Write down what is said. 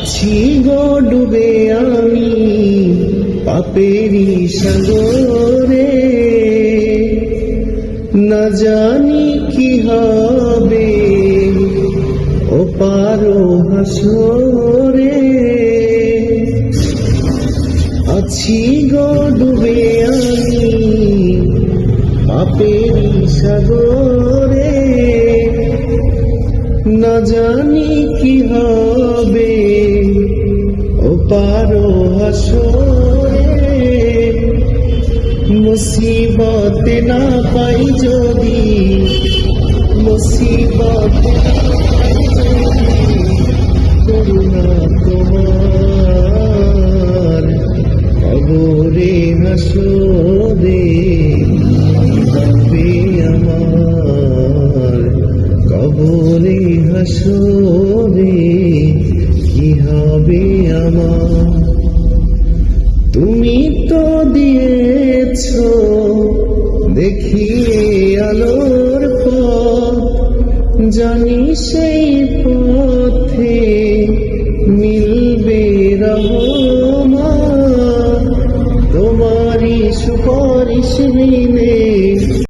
আছি গো ডুবে আমি পাপেরই সাগরে, না জানি কি হবে ও পারো হাসরে। আছি গো ডুবে আমি পাপেরই সাগরে, না জানি কি হবে ও পারো হাসরে। মুসিবত না পাই যদি, মুসিবত না পাই যদি, করুণা তোমার কবরে হাসরে হবে আমার, কবরে হাসরে কি হবে আমার। তুমি তো দিয়েছ দেখিয়ে আলোর পথ, জানি সেই পথে